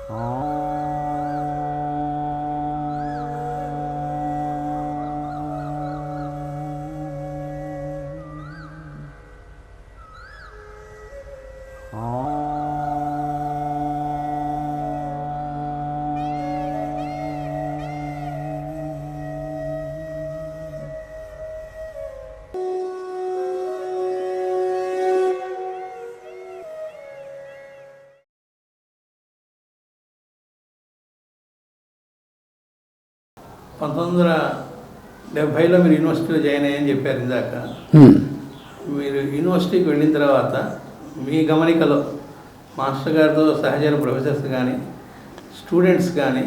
1970లో మీరు యూనివర్సిటీలో జాయిన్ అయ్యని చెప్పారు ఇందాక. మీరు యూనివర్సిటీకి వెళ్ళిన తర్వాత మీ గమనికలో మాస్టర్ గారితో సహచర ప్రొఫెసర్స్ కానీ స్టూడెంట్స్ కానీ,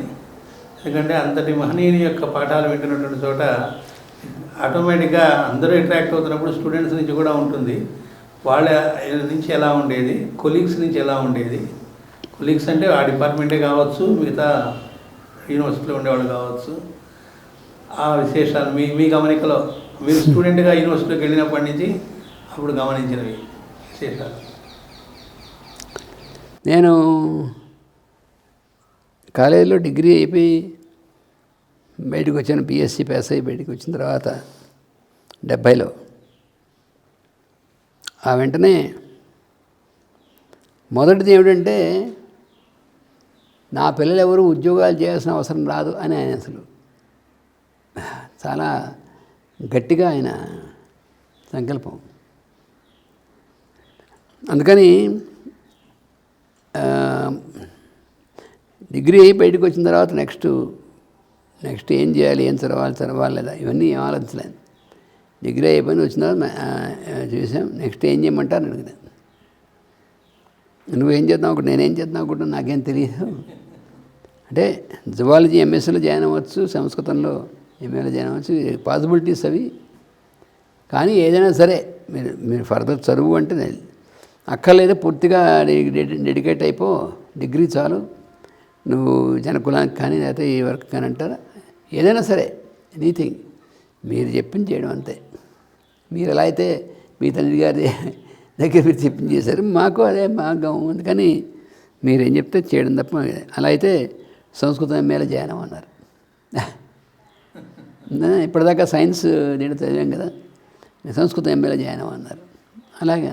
ఎందుకంటే అంతటి మహనీయుని యొక్క పాఠాలు వింటున్నటువంటి చోట ఆటోమేటిక్గా అందరూ అట్రాక్ట్ అవుతున్నప్పుడు స్టూడెంట్స్ నుంచి కూడా ఉంటుంది. వాళ్ళ నుంచి ఎలా ఉండేది, కొలీగ్స్ నుంచి ఎలా ఉండేది? కొలీగ్స్ అంటే ఆ డిపార్ట్మెంటే కావచ్చు, మిగతా యూనివర్సిటీలో ఉండేవాళ్ళు కావచ్చు. ఆ విశేషాలు మీ గమనికలో, మీరు స్టూడెంట్గా యూనివర్సిటీకి వెళ్ళినప్పటి నుంచి అప్పుడు గమనించినవి విశేషాలు. నేను కాలేజీలో డిగ్రీ అయిపోయి బయటకు వచ్చాను. పిఎస్సి పాస్ అయ్యి బయటకు వచ్చిన తర్వాత 70లో ఆ వెంటనే మొదటిది ఏమిటంటే, నా పిల్లలు ఎవరు ఉద్యోగాలు చేయాల్సిన అవసరం రాదు అని ఆయన అసలు చాలా గట్టిగా ఆయన సంకల్పం. అందుకని డిగ్రీ అయ్యి బయటకు వచ్చిన తర్వాత నెక్స్ట్ ఏం చేయాలి, ఏం చదవాలి లేదా ఇవన్నీ ఏం ఆలోచించలేదు. డిగ్రీ అయిపోయి వచ్చిన తర్వాత చూసాం, నెక్స్ట్ ఏం చేయమంటారు అని అడిగినాను. నువ్వేం చేద్దాం ఒకటి, నేనేం చేద్దాం ఒకటి నాకేం తెలియదు. అంటే జువాలజీ ఎంఎస్సీలో జాయిన్ అవ్వచ్చు, సంస్కృతంలో ఎంఏలో జాయిన్ అవ్వచ్చు, పాసిబిలిటీస్ అవి. కానీ ఏదైనా సరే మీరు ఫర్దర్ చదువు అంటే అక్కర్లేదు, పూర్తిగా డెడికేట్ అయిపో, డిగ్రీ చాలు, నువ్వు జనకులానికి కానీ లేకపోతే ఈ వర్క్ కానీ అంటారా, ఏదైనా సరే ఎనీథింగ్ మీరు చెప్పింది చేయడం అంతే. మీరు ఎలా అయితే మీ తండ్రి గారి దగ్గర మీరు చెప్పింది చేశారు, మాకు అదే మార్గం. అందుకని మీరేం చెప్తే చేయడం తప్ప. అలా అయితే సంస్కృతం ఎంఏలో జాయిన్ అవ్వన్నారు. ఇప్పటిదాకా సైన్స్ నేను చదివాం కదా, సంస్కృతం ఎంఏలో జాయిన్ అవ్వన్నారు. అలాగే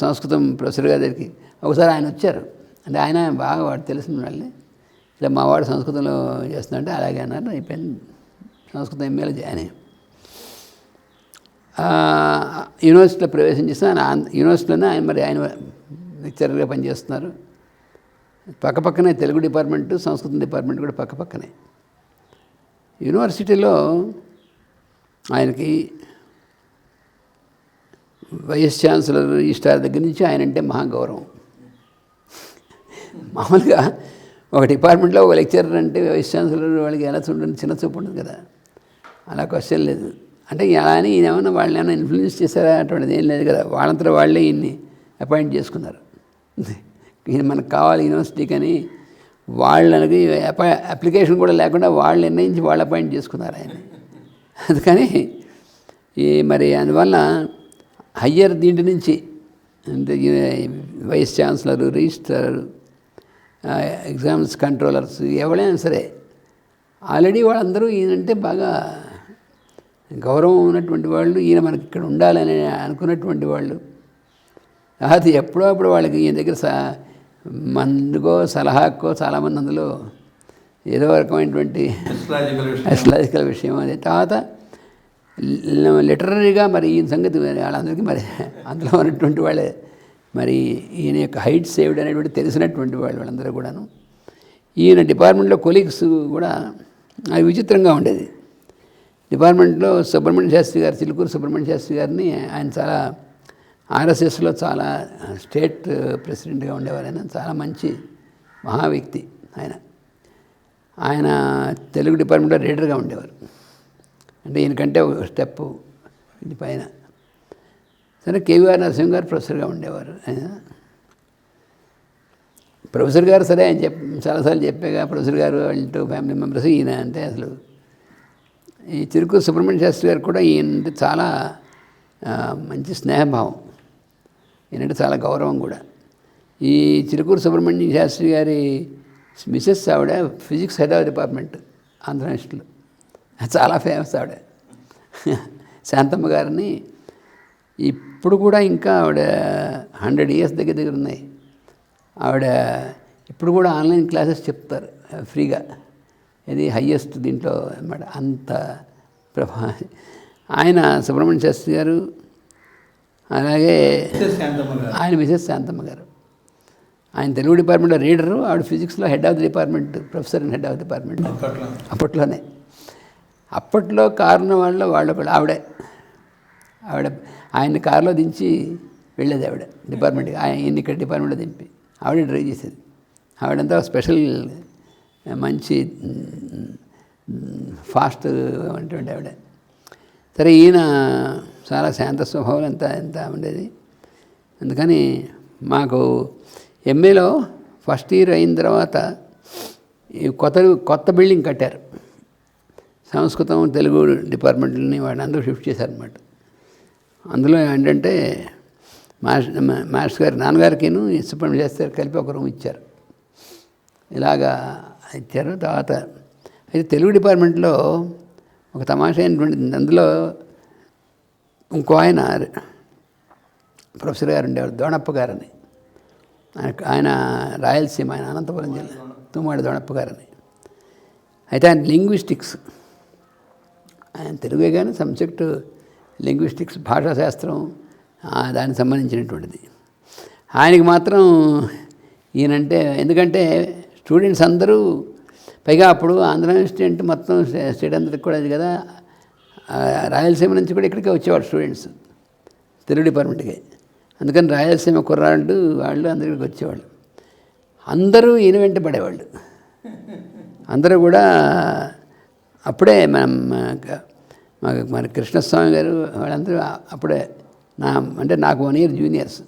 సంస్కృతం ప్రొఫెసర్ గారి దగ్గరికి ఒకసారి ఆయన వచ్చారు. అంటే ఆయన బాగా వాడు తెలిసిన వాళ్ళని, ఇలా మా వాడు సంస్కృతంలో చేస్తుందంటే అలాగే అన్నారు. అయిపోయింది, సంస్కృతం ఎంఏలో జాయిన్ అయ్యాం. యూనివర్సిటీలో ప్రవేశం చేస్తే ఆయన యూనివర్సిటీలోనే ఆయన లెక్చరర్గా పనిచేస్తున్నారు. పక్కపక్కనే తెలుగు డిపార్ట్మెంటు, సంస్కృతం డిపార్ట్మెంట్ కూడా పక్కపక్కనే. యూనివర్సిటీలో ఆయనకి వైస్ ఛాన్సలర్ రిజిస్ట్రార్ దగ్గర నుంచి ఆయన అంటే మహాగౌరవం. మామూలుగా ఒక డిపార్ట్మెంట్లో ఒక లెక్చరర్ అంటే వైస్ ఛాన్సలర్ వాళ్ళకి ఎలా చూడండి, చిన్న చూపు ఉంటుంది కదా, అలా క్వశ్చన్ లేదు. అంటే అలా అని ఈయన ఏమన్నా వాళ్ళని ఏమైనా ఇన్ఫ్లుయెన్స్ చేశారా, అటువంటిది ఏం లేదు కదా. వాళ్ళంతా వాళ్ళే ఈయన్ని అపాయింట్ చేసుకున్నారు. ఈయన మనకు కావాలి యూనివర్సిటీకి అని వాళ్ళకి అప్లికేషన్ కూడా లేకుండా వాళ్ళు నిర్ణయించి వాళ్ళు అపాయింట్ చేసుకున్నారు ఆయన. అందుకని మరి అందువల్ల హయ్యర్ దీంటి నుంచి అంటే vice chancellor, registrar, exams controllers ఎవరైనా సరే ఆల్రెడీ వాళ్ళందరూ ఈయనంటే బాగా గౌరవం ఉన్నటువంటి వాళ్ళు, ఈయన మనకి ఇక్కడ ఉండాలని అనుకున్నటువంటి వాళ్ళు. అది ఎప్పుడో అప్పుడు వాళ్ళకి ఈయన దగ్గర మందుకో సలహాకో చాలామంది అందులో ఏదో రకమైనటువంటి అస్ట్రాలజికల్ విషయం. అది తర్వాత లిటరరీగా మరి ఈయన సంగతి వాళ్ళందరికీ మరి అందులో ఉన్నటువంటి వాళ్ళే మరి ఈయన యొక్క హైట్స్ ఏమిటి అనేటువంటి తెలిసినటువంటి వాళ్ళందరూ కూడాను. ఈయన డిపార్ట్మెంట్లో కొలీగ్స్ కూడా అది విచిత్రంగా ఉండేది. డిపార్ట్మెంట్లో సుబ్రహ్మణ్య శాస్త్రి గారు, చిలుకూరు సుబ్రహ్మణ్య శాస్త్రి గారిని ఆయన చాలా ఆర్ఎస్ఎస్లో చాలా స్టేట్ ప్రెసిడెంట్గా ఉండేవారు. ఆయన చాలా మంచి మహా వ్యక్తి. ఆయన తెలుగు డిపార్ట్మెంట్లో రీడర్గా ఉండేవారు. అంటే ఈయనకంటే ఒక స్టెప్ ఇది పైన. సరే, కేవీఆర్ నరసింహ గారు ప్రొఫెసర్గా ఉండేవారు. ఆయన ప్రొఫెసర్ గారు సరే ఆయన చాలాసార్లు చెప్పాగా, ప్రొఫెసర్ గారు వాళ్ళ ఫ్యామిలీ మెంబర్స్ ఈయన అంటే అసలు ఈ చిలుకూరు సుబ్రహ్మణ్య శాస్త్రి గారు కూడా ఈయనంటే చాలా మంచి స్నేహభావం, ఈయనంటే చాలా గౌరవం కూడా. ఈ చిలుకూరు సుబ్రహ్మణ్యం శాస్త్రి గారి మిసెస్ ఆవిడ physics head of department Andhra యూనివర్సిటీలో, చాలా ఫేమస్ ఆవిడ. శాంతమ్మ గారిని ఇప్పుడు కూడా ఇంకా ఆవిడ 100 years దగ్గర ఉన్నాయి. ఆవిడ ఇప్పుడు కూడా ఆన్లైన్ క్లాసెస్ చెప్తారు ఫ్రీగా. ఇది హయ్యెస్ట్ దీంట్లో అన్నమాట. అంత ఆయన సుబ్రహ్మణ్య శాస్త్రి గారు, అలాగే ఆయన మిసెస్ శాంతమ్మ గారు. ఆయన తెలుగు డిపార్ట్మెంట్లో రీడరు, ఆవిడ ఫిజిక్స్లో head of the department, professor and head of the department అప్పట్లోనే. అప్పట్లో కారున్న వాళ్ళు కూడా ఆవిడ ఆయన్ని కారులో దించి వెళ్ళేది ఆవిడ డిపార్ట్మెంట్కి. ఆయన ఇక్కడ డిపార్ట్మెంట్లో దింపి ఆవిడే డ్రైవ్ చేసేది. ఆవిడంతా స్పెషల్ మంచి ఫాస్ట్ అటువంటి ఆవిడ. సరే, ఈయన చాలా శాంత స్వభావం ఎంత ఉండేది. అందుకని మాకు ఎంఏలో ఫస్ట్ ఇయర్ అయిన తర్వాత ఈ కొత్త బిల్డింగ్ కట్టారు. సంస్కృతం తెలుగు డిపార్ట్మెంట్ని వాడిని అందరూ షిఫ్ట్ చేశారనమాట. అందులో ఏంటంటే మాస్టర్ గారు నాన్నగారికిను సుబ్రహ్మణ్య శాస్త్రి గారు కలిపి ఒక రూమ్ ఇచ్చారు. ఇలాగా ఇచ్చారు. తర్వాత అయితే తెలుగు డిపార్ట్మెంట్లో ఒక తమాషా అయినటువంటి, అందులో ఇంకో ఆయన ప్రొఫెసర్ గారు ఉండేవారు, దోణప్ప గారని. ఆయన రాయలసీమ, ఆయన అనంతపురం జిల్లా, తుమ్మాడి దోణప్ప గారని. అయితే ఆయన లింగ్విస్టిక్స్, ఆయన తెలుగే కానీ సబ్జెక్టు లింగ్విస్టిక్స్, భాషాశాస్త్రం, దానికి సంబంధించినటువంటిది. ఆయనకి మాత్రం ఈయనంటే, ఎందుకంటే స్టూడెంట్స్ అందరూ, పైగా అప్పుడు ఆంధ్ర యూనివర్సిటీ అంటే మొత్తం స్టేట్ అంతటికి కూడా అది కదా, రాయలసీమ నుంచి కూడా ఇక్కడికే వచ్చేవాడు స్టూడెంట్స్ తెలుగు డిపార్ట్మెంట్కి. అందుకని రాయలసీమ కుర్రాళ్ళు వాళ్ళు అందరికి వచ్చేవాళ్ళు. అందరూ ఈయన వెంట పడేవాళ్ళు. అందరూ కూడా అప్పుడే మన కృష్ణస్వామి గారు వాళ్ళందరూ అప్పుడే అంటే నాకు 1 year జూనియర్స్.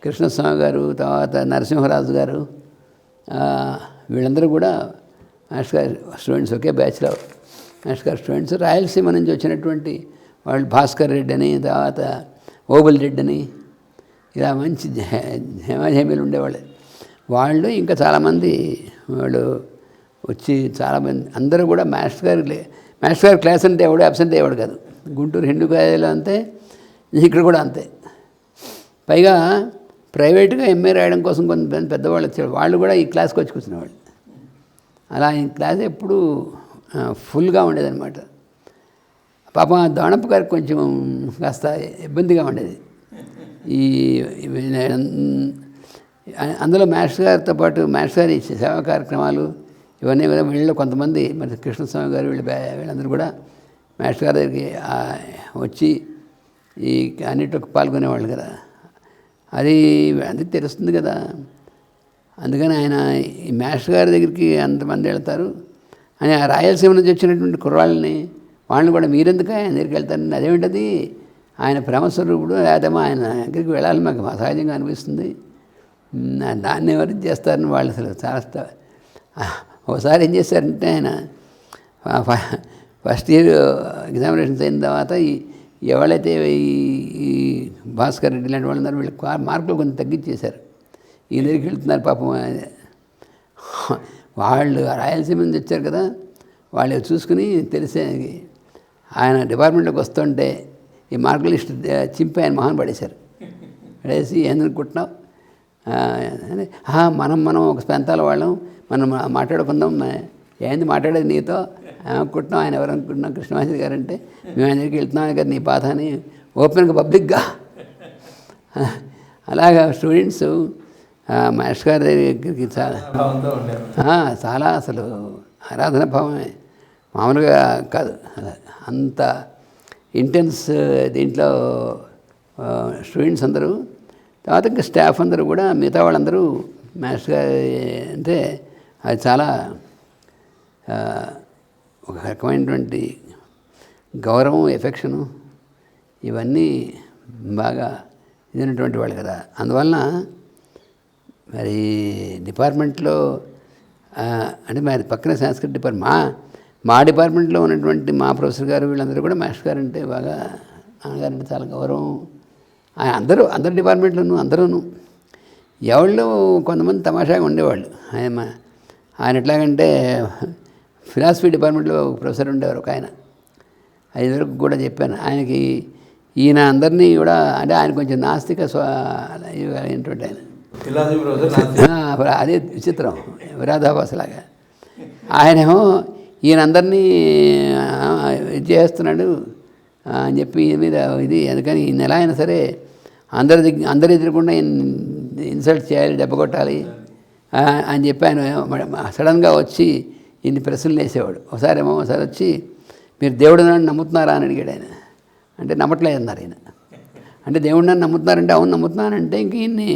కృష్ణస్వామి గారు, తర్వాత నరసింహరాజు గారు, వీళ్ళందరూ కూడా మాస్టర్ గారి స్టూడెంట్స్, ఒకే బ్యాచ్లో మాస్టర్ గారి స్టూడెంట్స్. రాయలసీమ నుంచి వచ్చినటువంటి వాళ్ళు భాస్కర్ రెడ్డి అని, తర్వాత ఓబుల్ రెడ్డి అని, ఇలా మంచి హేమీలు ఉండేవాళ్ళు. వాళ్ళు ఇంకా చాలామంది వాళ్ళు వచ్చి చాలామంది అందరూ కూడా మాస్టర్ గారి క్లాస్ అంటే ఎవడు అబ్సెంట్ అయ్యేవాడు కాదు. గుంటూరు హిందూ కాలేజీలో అంతే, ఇక్కడ కూడా అంతే. పైగా ప్రైవేట్గా ఎంఏ రాయడం కోసం కొంతమంది పెద్దవాళ్ళు వచ్చేవాళ్ళు, వాళ్ళు కూడా ఈ క్లాస్కి వచ్చి కూర్చునేవాళ్ళు. అలా ఈ క్లాస్ ఎప్పుడూ ఫుల్గా ఉండేదన్నమాట. పాపం దోణప్ప గారికి కొంచెం కాస్త ఇబ్బందిగా ఉండేది. అందులో మాస్టర్ గారితో పాటు మాస్టర్ గారి సేవా కార్యక్రమాలు ఇవన్నీ వీళ్ళు కొంతమంది, మరి కృష్ణస్వామి గారు వీళ్ళందరూ కూడా మాస్టర్ గారి దగ్గరికి వచ్చి ఈ అన్నిటిలో పాల్గొనేవాళ్ళు కదా. అది తెలుస్తుంది కదా. అందుకని ఆయన ఈ మాస్టర్ గారి దగ్గరికి అంతమంది వెళ్తారు అని, ఆ రాయలసీమ నుంచి వచ్చినటువంటి కుర్రాళ్ళని వాళ్ళని కూడా మీరెందుకు ఆయన దగ్గరికి వెళ్తారని, అదేమిటది ఆయన ప్రేమస్వరూపుడు, లేదేమో ఆయన దగ్గరికి వెళ్ళాలి మాకు సహజంగా అనిపిస్తుంది, దాన్ని ఎవరు చేస్తారని వాళ్ళు అసలు చాలా. ఒకసారి ఏం చేశారంటే, ఆయన ఫస్ట్ ఇయర్ ఎగ్జామినేషన్స్ అయిన తర్వాత ఎవరైతే ఈ భాస్కర్ రెడ్డి లాంటి వాళ్ళు ఉన్నారు, వీళ్ళకి మార్కులు కొంచెం తగ్గించేశారు. ఈ దగ్గరికి వెళ్తున్నారు పాపం. వాళ్ళు రాయలసీమ నుంచి వచ్చారు కదా, వాళ్ళు చూసుకుని తెలిసే ఆయన డిపార్ట్మెంట్లోకి వస్తుంటే ఈ మార్కుల లిస్ట్ చింపి ఆయన మొహం పడేశారు. పడేసి ఏందనుకుంటున్నావు, మనం ఒక ప్రాంతాల వాళ్ళం, మనం మాట్లాడుకుందాం, ఏంది మాట్లాడేది నీతో అనుకుంటున్నాం. ఆయన ఎవరు అనుకుంటున్నాం, కృష్ణమాచారి గారు అంటే, మేము ఆయన దగ్గరికి వెళ్తున్నాం కదా నీ బాధ అని ఓపెన్గా పబ్లిక్గా. అలాగా స్టూడెంట్స్ మాస్టర్ గారి దగ్గరికి చాలా అసలు ఆరాధన భావమే, మామూలుగా కాదు. అంత ఇంటెన్స్ దీంట్లో స్టూడెంట్స్ అందరూ, తర్వాత ఇంకా స్టాఫ్ అందరూ కూడా, మిగతా వాళ్ళందరూ మాస్టర్ గారి అంటే అది చాలా ఒక రకమైనటువంటి గౌరవం, ఎఫెక్షను, ఇవన్నీ బాగా ఇదినటువంటి వాళ్ళు కదా. అందువలన మరి డిపార్ట్మెంట్లో అంటే మరి పక్కన సంస్కృత డిపార్ట్మెంట్, మా డిపార్ట్మెంట్లో ఉన్నటువంటి మా ప్రొఫెసర్ గారు వీళ్ళందరూ కూడా మాస్టర్ గారు అంటే బాగా, నాన్నగారంటే చాలా గౌరవం. అందరూ అందరి డిపార్ట్మెంట్లోనూ అందరూను. ఎవళ్ళు కొంతమంది తమాషాగా ఉండేవాళ్ళు. ఆయన ఎట్లాగంటే ఫిలాసఫీ డిపార్ట్మెంట్లో ప్రొఫెసర్ ఉండేవారు ఒక ఆయన. 5 వరకు కూడా చెప్పాను ఆయనకి. ఈయన అందరినీ కూడా అంటే ఆయన కొంచెం నాస్తిక ఏంటంటే ఆయన ఫిలాసఫీ ప్రొఫెసర్, అదే విచిత్రం, విరాధాభాసలాగా. ఆయనేమో ఈయన అందరినీ ఇది చేస్తున్నాడు అని చెప్పి ఈయన మీద ఇది, అందుకని ఈయన ఎలా అయినా సరే అందరి ఎదురకుండా ఇన్సల్ట్ చేయాలి, దెబ్బ కొట్టాలి అని చెప్పి ఆయన సడన్గా వచ్చి ఇన్ని ప్రశ్నలు వేసేవాడు. ఒకసారి వచ్చి మీరు దేవుడు నన్ను నమ్ముతున్నారా అని అడిగాడు ఆయన. అంటే నమ్మట్లేదు అన్నారు ఆయన. అంటే దేవుడు నన్ను నమ్ముతున్నారంటే అవును నమ్ముతున్నానంటే ఇంక ఈయన్ని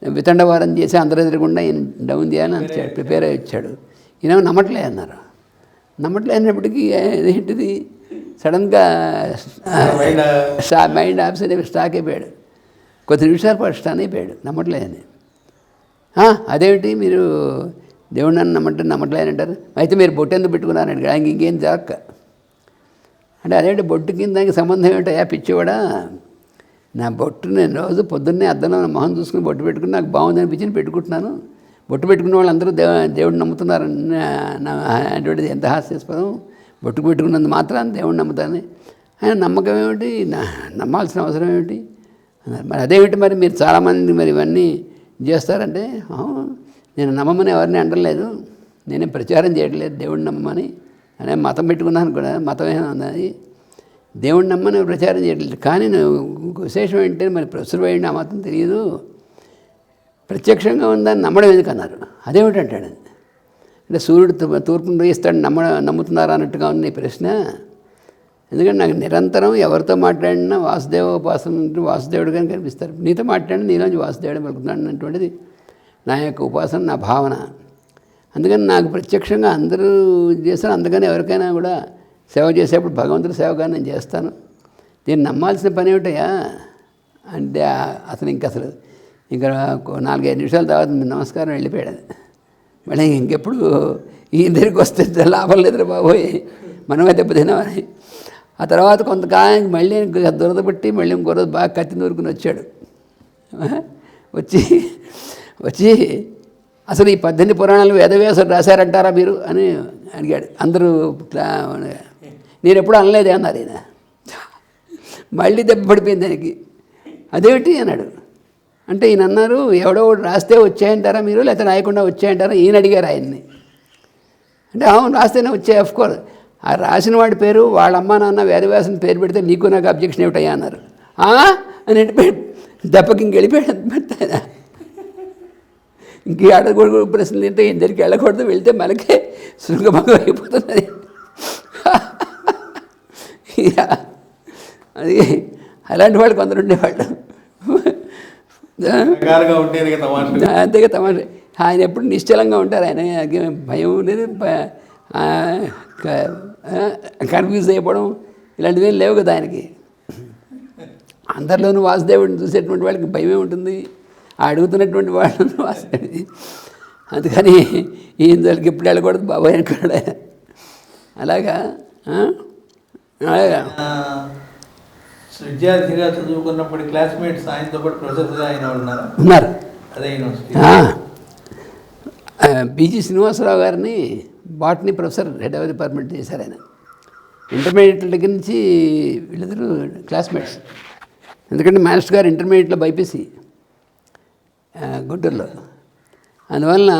వితండవారం చేసి అందరి ఎదురకుండా ఈయన డౌన్ చేయాలని వచ్చాడు, ప్రిపేర్ అయ్యి వచ్చాడు. ఈయన నమ్మట్లేదు అన్నారు. నమ్మట్లేనప్పటికీ ఏంటిది సడన్గా మైండ్ ఆబ్సెంట్ అయిపోయి స్టాక్ అయిపోయాడు. కొద్ది నిమిషాల పాటు స్టాన్ అయిపోయాడు నమ్మట్లేదని. అదేమిటి మీరు దేవుడు నన్ను నమ్మట్లేదంటారు, అయితే మీరు బొట్టు ఎందుకు పెట్టుకున్నారని ఆయనకి ఇంకేం జరక్క. అంటే అదేంటి బొట్టు కింద దానికి సంబంధం ఏమిటయా పిచ్చివాడా, నా బొట్టు నేను రోజు పొద్దున్నే అద్దంలో నా మొహం చూసుకుని బొట్టు పెట్టుకుని నాకు బాగుంది అనిపించి పెట్టుకుంటున్నాను. బొట్టు పెట్టుకున్న వాళ్ళందరూ దేవుడిని నమ్ముతున్నారు అటువంటిది ఎంత హాస్యాస్పదం. బొట్టు పెట్టుకున్నందు మాత్రాన్ని దేవుడిని నమ్ముతాను. ఆయన నమ్మకం ఏమిటి, నమ్మాల్సిన అవసరం ఏమిటి అన్నారు. మరి అదేమిటి మరి మీరు చాలామంది మరి ఇవన్నీ చేస్తారంటే నేను నమ్మమని ఎవరిని అనలేదు, నేనేం ప్రచారం చేయట్లేదు దేవుడిని నమ్మమని. అనే మతం పెట్టుకున్నాను కూడా, మతం ఏమన్నది దేవుడిని నమ్మని ప్రచారం చేయట్లేదు. కానీ విశేషం ఏంటంటే మరి ప్రొఫెసర్ అయ్యండి ఆ మతం తెలియదు, ప్రత్యక్షంగా ఉందని నమ్మడం ఎందుకన్నారు. అదేమిటంటాడు. అంటే సూర్యుడు తూర్పును వేస్తాడు నమ్ముతున్నారా అన్నట్టుగా ఉంది ఈ ప్రశ్న. ఎందుకంటే నాకు నిరంతరం ఎవరితో మాట్లాడినా వాసుదేవ ఉపాసన వాసుదేవుడుగా కనిపిస్తారు. నీతో మాట్లాడినా నీలోంచి వాసుదేవుడే పలుకుతున్నాడు అన్నటువంటిది నా యొక్క ఉపాసన, నా భావన. అందుకని నాకు ప్రత్యక్షంగా అందరూ చేస్తారు. అందుకని ఎవరికైనా కూడా సేవ చేసేప్పుడు భగవంతుడి సేవగా నేను చేస్తాను. దీన్ని నమ్మాల్సిన పని ఏమిటయా అంటే అసలు ఇంకా 4-5 నిమిషాల తర్వాత నమస్కారం వెళ్ళిపోయాడు. మళ్ళీ ఇంకెప్పుడు ఈ దగ్గరికి వస్తే లాభం లేదురా బాబోయ్, మనమే దెబ్బతిన్నామని. ఆ తర్వాత కొంతకాలానికి మళ్ళీ దురద పెట్టి మళ్ళీ ఇంకో రోజు బాగా కత్తి నూరుకుని వచ్చాడు. వచ్చి అసలు ఈ 18 పురాణాలు వేదవ్యాసుడు రాశారంటారా మీరు అని అడిగాడు. అందరూ నేను ఎప్పుడు అనలేదే అన్నారు ఈయన. మళ్ళీ దెబ్బ పడిపోయింది దానికి. అదేమిటి అన్నాడు. అంటే ఈయన అన్నారు, ఎవడో రాస్తే వచ్చాయంటారా మీరు, లేకపోతే రాయకుండా వచ్చాయంటారా ఈయన అడిగారు ఆయన్ని. అంటే అవును రాస్తేనే వచ్చాయి అఫ్కోర్స్. ఆ రాసిన వాడి పేరు వాళ్ళ అమ్మ నాన్న వేదవ్యాసుని పేరు పెడితే నీకు నాకు అబ్జెక్షన్ ఏమిటయ్యా అన్నారు. అని దెబ్బకి ఇంక వెళ్ళిపోయాడు. ఇంక అడగకూడదు ప్రశ్నలు తింటే ఇద్దరికి వెళ్ళకూడదు, వెళ్తే మనకే శృంగభంగం అయిపోతుంది. అది అలాంటి వాళ్ళు కొందరు ఉండేవాళ్ళు. అంతేగా తమాషా. ఆయన ఎప్పుడు నిశ్చలంగా ఉంటారు. ఆయన భయం లేదు, కన్ఫ్యూజ్ అయిపోవడం ఇలాంటివి లేవు కదా ఆయనకి. అందరిలోనూ వాసుదేవుడిని చూసేటువంటి వాళ్ళకి భయమే ఉంటుంది, అడుగుతున్నటువంటి వాళ్ళని వాసుదేవుడి. అందుకని ఈయన దగ్గరికి ఎప్పుడు వెళ్ళకూడదు బాబాయ్ అనుకున్నాడు. అలాగా విద్యార్థిగా చదువుకున్నప్పుడు క్లాస్మేట్స్ ఆయనతో పాటు ప్రొఫెసర్గా ఆయన ఉన్నారు. అదే యూనివర్సిటీ బీజీ శ్రీనివాసరావు గారిని botany professor head of department చేశారు ఆయన. ఇంటర్మీడియట్ దగ్గర నుంచి వీళ్ళిద్దరూ క్లాస్మేట్స్. ఎందుకంటే మాస్టర్ గారు ఇంటర్మీడియట్లో బైపీసీ గుంటూరులో, అందువలన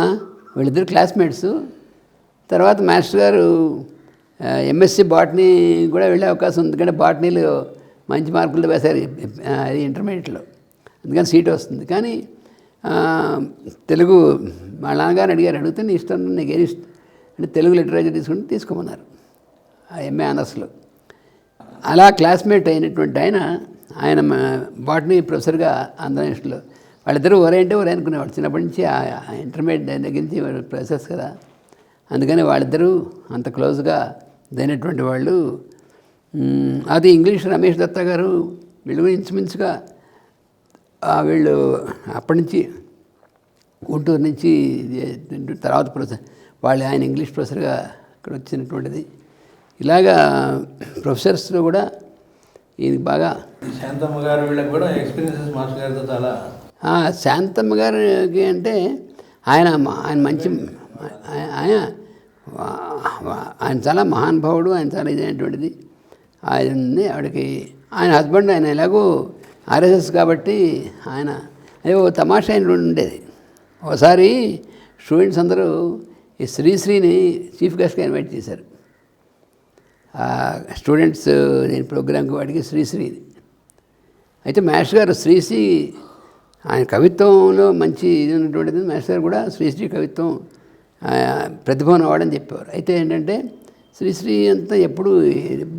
వీళ్ళిద్దరు క్లాస్మేట్స్. తర్వాత మాస్టర్ గారు ఎంఎస్సి బాటనీ కూడా వెళ్ళే అవకాశం ఉంది, ఎందుకంటే బాటనీలో మంచి మార్కులు వేశారు అది ఇంటర్మీడియట్లో, అందుకని సీట్ వస్తుంది. కానీ తెలుగు మా నాన్నగారు అడిగితే నీ ఇష్టం, నీకు ఏది ఇష్టం అంటే తెలుగు లిటరేచర్ తీసుకోమన్నారు ఎంఏ ఆనర్స్లో. అలా క్లాస్మేట్ అయినటువంటి ఆయన బాటనీ ప్రొఫెసర్గా ఆంధ్ర యూనివర్సిటీలో. వాళ్ళిద్దరూ ఒరే అంటే ఒరే అనుకునేవాడు చిన్నప్పటి నుంచి. ఇంటర్మీడియట్ దగ్గర నుంచి ప్రొఫెసర్స్ కదా, అందుకని వాళ్ళిద్దరూ అంత క్లోజ్గా అయినటువంటి వాళ్ళు. అది ఇంగ్లీష్ రమేష్ దత్తా గారు వీళ్ళు ఇంచుమించుగా వీళ్ళు అప్పటి నుంచి గుంటూరు నుంచి తర్వాత ప్రొఫెసర్ వాళ్ళు ఆయన ఇంగ్లీష్ ప్రొఫెసర్గా ఇక్కడ వచ్చినటువంటిది. ఇలాగా ప్రొఫెసర్స్లో కూడా ఈయనకి బాగా శాంతమ్మ గారు వీళ్ళకి కూడా ఎక్స్పీరియన్సెస్ మాస్టర్ గారితో చాలా శాంతమ్మ గారికి అంటే ఆయన మంచి ఆయన చాలా మహానుభావుడు, ఆయన చాలా ఇదైనటువంటిది. ఆవిడకి ఆయన హస్బెండ్ ఆయన ఎలాగో ఆర్ఎస్ఎస్ కాబట్టి ఆయన అయ్యో తమాషా అయిన ఉండేది. ఒకసారి స్టూడెంట్స్ అందరూ ఈ శ్రీశ్రీని చీఫ్ గెస్ట్గా ఇన్వైట్ చేశారు. స్టూడెంట్స్ నేను ప్రోగ్రాంకి వాడికి శ్రీశ్రీ. అయితే మాస్టర్ గారు శ్రీశ్రీ ఆయన కవిత్వంలో మంచి ఇది ఉన్నటువంటిది. మాస్టర్ గారు కూడా శ్రీశ్రీ కవిత్వం ప్రతిభ ఉన్నవాడని చెప్పేవారు. అయితే ఏంటంటే శ్రీశ్రీ అంతా ఎప్పుడు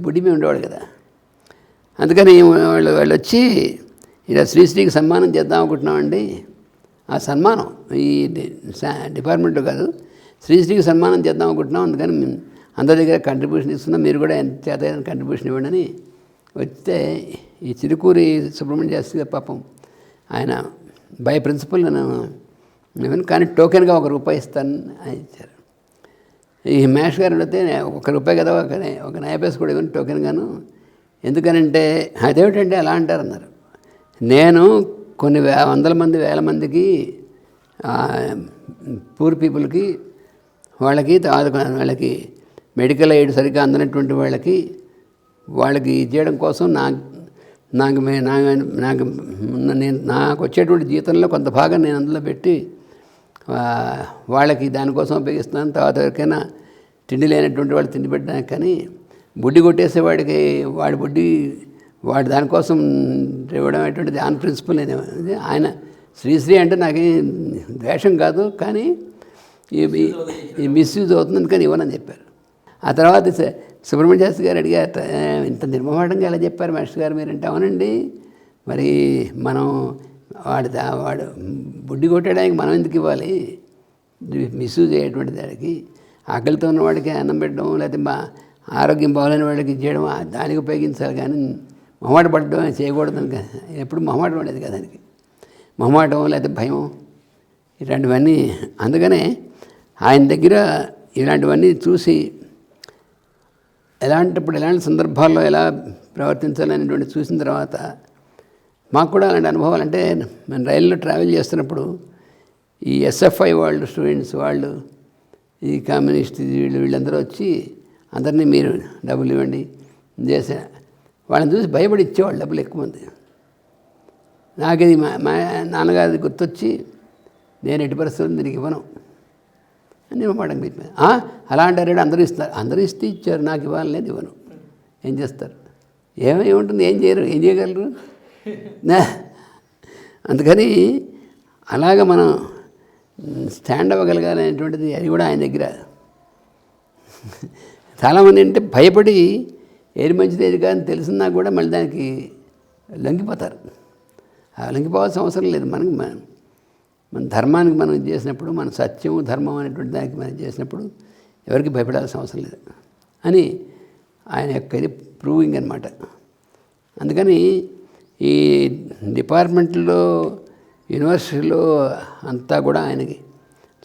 బుడ్డి మీద ఉండేవాడు కదా. అందుకని వాళ్ళు వచ్చి ఇలా శ్రీశ్రీకి సన్మానం చేద్దాం అనుకుంటున్నామండి. ఆ సన్మానం ఈ డిపార్ట్మెంట్లో కాదు, శ్రీశ్రీకి సన్మానం చేద్దాం అనుకుంటున్నాం. అందుకని అందరి దగ్గర కంట్రిబ్యూషన్ ఇస్తున్నాం, మీరు కూడా ఎంత చేత కంట్రిబ్యూషన్ ఇవ్వండి అని వస్తే ఈ చిరుకూరి సుబ్రహ్మణ్య శాస్త్రి గారు పాపం ఆయన బై ప్రిన్సిపల్ నేను కానీ టోకెన్గా ₹1 ఇస్తాను అని ఇచ్చారు. ఈ మేష్ గారు అడిగితే ₹1 కదా, ఒక నయా కూడా ఇవ్వను టోకెన్గాను. ఎందుకనంటే అదేమిటంటే అలా అంటారు అన్నారు. నేను కొన్ని వందల మంది వేల మందికి పూర్ పీపుల్కి వాళ్ళకి వాళ్ళకి మెడికల్ ఎయిడ్ సరిగ్గా అందనటువంటి వాళ్ళకి చేయడం కోసం నాకు వచ్చేటువంటి జీతంలో కొంత భాగం నేను అందులో పెట్టి వాళ్ళకి దానికోసం ఉపయోగిస్తున్నాను. తర్వాత ఎవరికైనా తిండి లేనటువంటి వాళ్ళు తిండి పెట్టడానికి. కానీ బుడ్డి కొట్టేసేవాడికి వాడి దానికోసం ఇవ్వడం అటువంటిది ఆన్ ప్రిన్సిపల్ అనేది. ఆయన శ్రీశ్రీ అంటే నాకు ద్వేషం కాదు, కానీ ఈ మిస్యూజ్ అవుతుందని కానీ ఇవ్వనని చెప్పారు. ఆ తర్వాత సుబ్రహ్మణ్య శాస్త్రి గారు అడిగారు, ఇంత నిర్మమాటంగా ఎలా చెప్పారు మాస్టర్ గారు మీరంటే. అవునండి, మరి మనం వాడు బుడ్డి కొట్టడానికి మనం ఎందుకు ఇవ్వాలి, మిస్యూజ్ అయ్యేటువంటి దానికి. ఆకలితో ఉన్నవాడికి అన్నం పెట్టడం, లేకపోతే ఆరోగ్యం బాగోలేని వాడికి చేయడం దానికి ఉపయోగించాలి. కానీ మొహమాట పడడం చేయకూడదని ఎప్పుడు మొహమాట పడేది కదా దానికి. మొహమాటం లేకపోతే భయం ఇలాంటివన్నీ. అందుకనే ఆయన దగ్గర ఇలాంటివన్నీ చూసి ఎలాంటి సందర్భాల్లో ఎలా ప్రవర్తించాలనేటువంటి చూసిన తర్వాత మాకు కూడా అలాంటి అనుభవాలు. అంటే మేము రైల్లో ట్రావెల్ చేస్తున్నప్పుడు ఈ ఎస్ఎఫ్ఐ వాళ్ళు స్టూడెంట్స్ వాళ్ళు ఈ కమ్యూనిస్ట్ వీళ్ళందరూ వచ్చి అందరినీ మీరు డబ్బులు ఇవ్వండి చేసే వాళ్ళని చూసి భయపడి ఇచ్చేవాళ్ళు డబ్బులు ఎక్కువ మంది. నాకు ఇది మా నాన్నగారి గుర్తొచ్చి నేను ఎట్టి పరిస్థితుల్లో దీనికి ఇవ్వను అని మాట చెప్పాను. అలా అంటారు, అందరూ ఇస్తే ఇచ్చారు, నాకు ఇవ్వాలి లేదు ఇవ్వను. ఏం చేస్తారు, ఏముంటుంది, ఏం చేయగలరు. అందుకని అలాగ మనం స్టాండ్ అవ్వగలగాలి అనేటువంటిది అది కూడా ఆయన దగ్గర. చాలామంది అంటే భయపడి ఏది మంచిది ఏది కాదని తెలిసినా కూడా మళ్ళీ దానికి లొంగిపోతారు. లొంగిపోవాల్సిన అవసరం లేదు. మన ధర్మానికి మనం చేసినప్పుడు, మన సత్యం ధర్మం అనేటువంటి దానికి మనం చేసినప్పుడు ఎవరికి భయపడాల్సిన అవసరం లేదు అని ఆయన యొక్క ఇది ప్రూవింగ్ అనమాట. అందుకని ఈ డిపార్ట్మెంట్లో యూనివర్సిటీలో అంతా కూడా ఆయనకి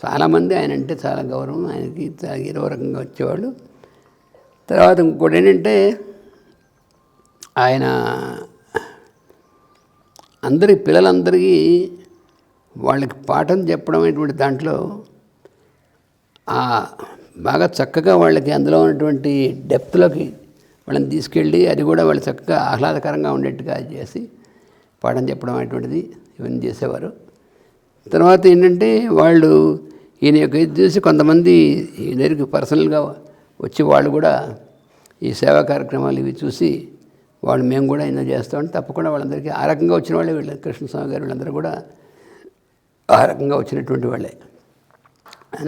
చాలామంది ఆయన అంటే చాలా గౌరవం, ఆయనకి ఏదో రకంగా వచ్చేవాళ్ళు. తర్వాత ఇంకోటి ఏంటంటే ఆయన పిల్లలందరికీ వాళ్ళకి పాఠం చెప్పడం అనేటువంటి దాంట్లో బాగా చక్కగా వాళ్ళకి అందులో ఉన్నటువంటి డెప్త్లోకి వాళ్ళని తీసుకెళ్ళి అది కూడా వాళ్ళు చక్కగా ఆహ్లాదకరంగా ఉండేట్టుగా చేసి పాఠం చెప్పడం అనేటువంటిది ఇవన్నీ చేసేవారు. తర్వాత ఏంటంటే వాళ్ళు ఈయన యొక్క ఇది చూసి కొంతమంది ఈ దగ్గరికి పర్సనల్గా వచ్చి వాళ్ళు కూడా ఈ సేవా కార్యక్రమాలు ఇవి చూసి వాళ్ళు మేము కూడా ఎన్నో చేస్తామని తప్పకుండా వాళ్ళందరికీ ఆ రకంగా వచ్చిన వాళ్ళే వీళ్ళు కృష్ణస్వామి గారు వీళ్ళందరూ కూడా ఆ రకంగా వచ్చినటువంటి వాళ్ళే.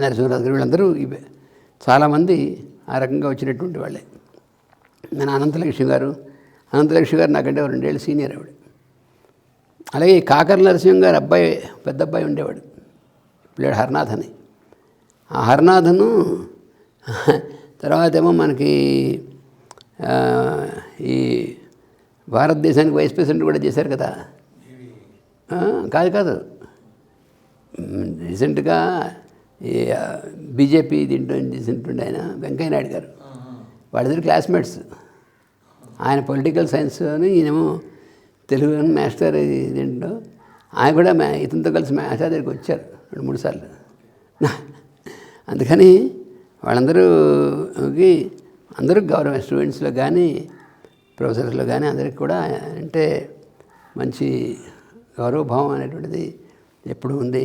నరసింహరాజు గారు వీళ్ళందరూ చాలామంది ఆ రకంగా వచ్చినటువంటి వాళ్ళే. మన అనంతలక్ష్మి గారు నాకంటే 2 ఏళ్ళు సీనియర్ ఆవిడ. అలాగే కాకర నరసింహం గారు అబ్బాయి పెద్ద అబ్బాయి ఉండేవాడు, పిల్లాడు హర్నాథ్ అని. ఆ హర్నాథను తర్వాత ఏమో మనకి ఈ భారతదేశానికి వైస్ ప్రెసిడెంట్ కూడా చేశారు కదా. కాదు రీసెంట్గా ఈ బీజేపీ దీంట్లో చేసినటువంటి ఆయన వెంకయ్య నాయుడు గారు, వాళ్ళిద్దరు క్లాస్మేట్స్. ఆయన పొలిటికల్ సైన్స్ అని ఈయనేమో తెలుగు మాస్టర్ దీంట్లో. ఆయన కూడా ఇతనితో కలిసి మా ఆచార్య దగ్గరికి వచ్చారు 2-3 సార్లు. అందుకని వాళ్ళందరూకి అందరూ గౌరవం, స్టూడెంట్స్లో కానీ ప్రొఫెసర్స్లో కానీ అందరికి కూడా అంటే మంచి గౌరవభావం అనేటువంటిది ఎప్పుడు ఉంది.